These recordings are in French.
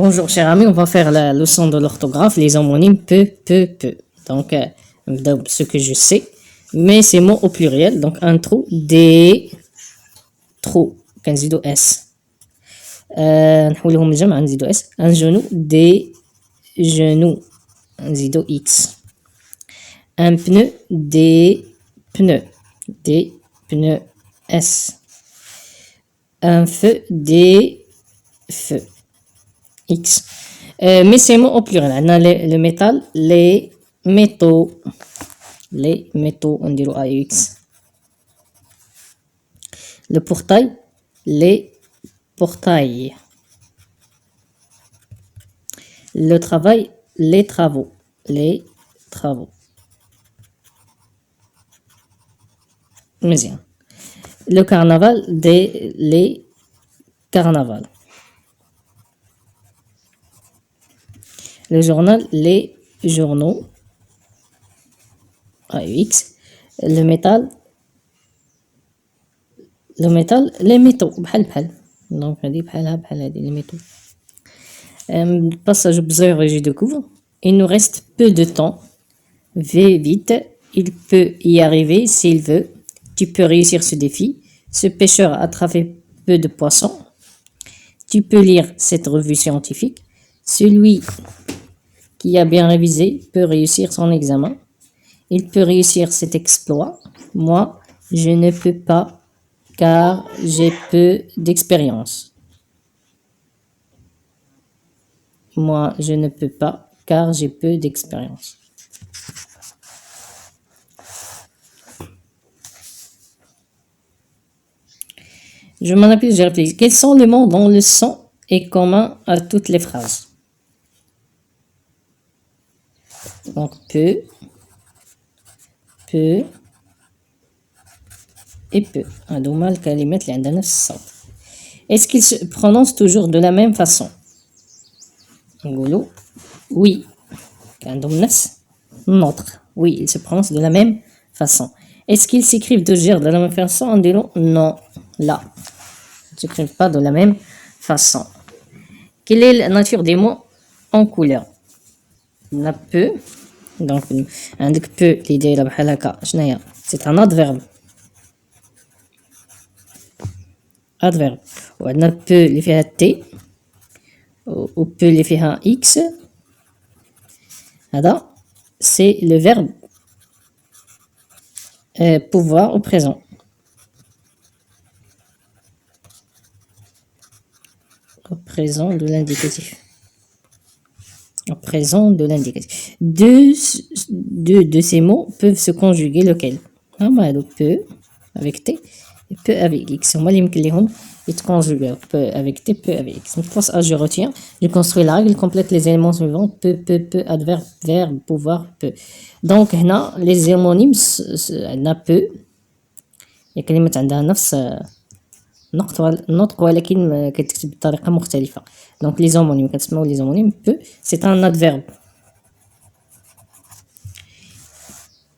Bonjour chers amis, on va faire la leçon de l'orthographe, les homonymes peu. Donc, ce que je sais, mais c'est mots au pluriel. Donc, un trou, des trous, كنزيدو S. نحولهم الجمع نزيدو S. Un genou, des genoux, نزيدو X. Un pneu, des pneus, S. Un feu, des feux, X. Mais c'est mots au pluriel. On a le métal, les métaux, on dirait AX. Le portail, les portails. Le travail, les travaux, مزيان. Le carnaval, les carnavals. Le journal, les journaux, AX. Le métal, les métaux, بحال. Donc, هذه بحال هذه les métaux. Passage observé, je découvre. Il nous reste peu de temps. Vais vite. Il peut y arriver s'il veut. Tu peux réussir ce défi. Ce pêcheur a attrapé peu de poissons. Tu peux lire cette revue scientifique. Celui qui a bien révisé peut réussir son examen. Il peut réussir cet exploit. Moi, je ne peux pas car j'ai peu d'expérience. Moi, je ne peux pas car j'ai peu d'expérience. Je m'en appelle, j'ai réfléchi. Quels sont les mots dont le son est commun à toutes les phrases? Donc, peu et peu. هادوما الكلمات اللي عندها نفس الصوت. Est-ce qu'ils se prononcent toujours de la même façon? نقولوا oui. عندهم نفس النطق. Oui, ils se prononcent de la même façon. Est-ce qu'ils s'écrivent toujours de la même façon? On dit non, là. Ils ne s'écrivent pas de la même façon. Quelle est la nature des mots en couleur? On a peu. Donc, عندك peu اللي دايره بحال هكا شنو هي؟ C'est un adverbe. Adverbe. وعندنا peu اللي فيها T و peu اللي فيها X. هذا c'est le verbe pouvoir au présent. Au présent de l'indicatif. Au présent de l'indicatif. Deux de ces mots peuvent se conjuguer lequel? Peu avec T et peu avec X. Moi, ils se conjuguent peu avec T, peu avec X. Donc, pour ça, je retiens, je construis la règle, complète les éléments suivants. Peu, adverbe, verbe, pouvoir, peu. Donc, هنا les homonymes, عندنا peu. الكلمات عندها نفس النطق ولكن كتكتب بطريقة مختلفة. Donc, les homonymes, كتسمعوا les homonymes, peu, c'est un adverbe.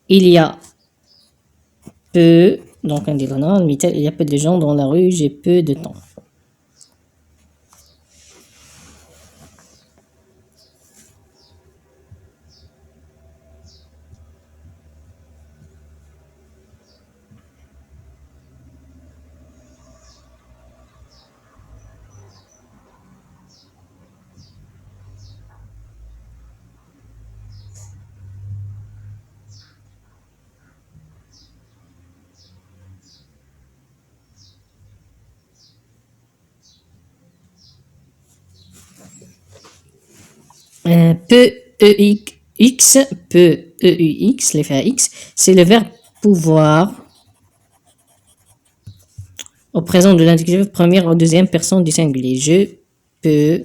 Il y a peu, donc on dit là, il y a peu de gens dans la rue, j'ai peu de temps. Peu EUX, peu EUX, l'effet X, c'est le verbe pouvoir au présent de l'indicatif première ou deuxième personne du singulier. Je peux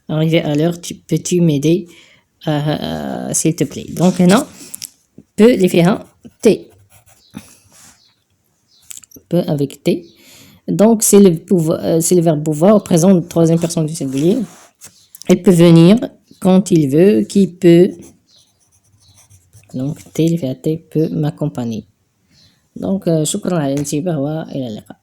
arriver à l'heure, peux-tu m'aider s'il te plaît. Donc maintenant, peu l'effet T. Peu avec T. Donc c'est le verbe pouvoir au présent de troisième personne du singulier. Elle peut venir quand il veut, qui peut. Donc T peut m'accompagner. Donc شكرا على الانتباه وإلى اللقاء.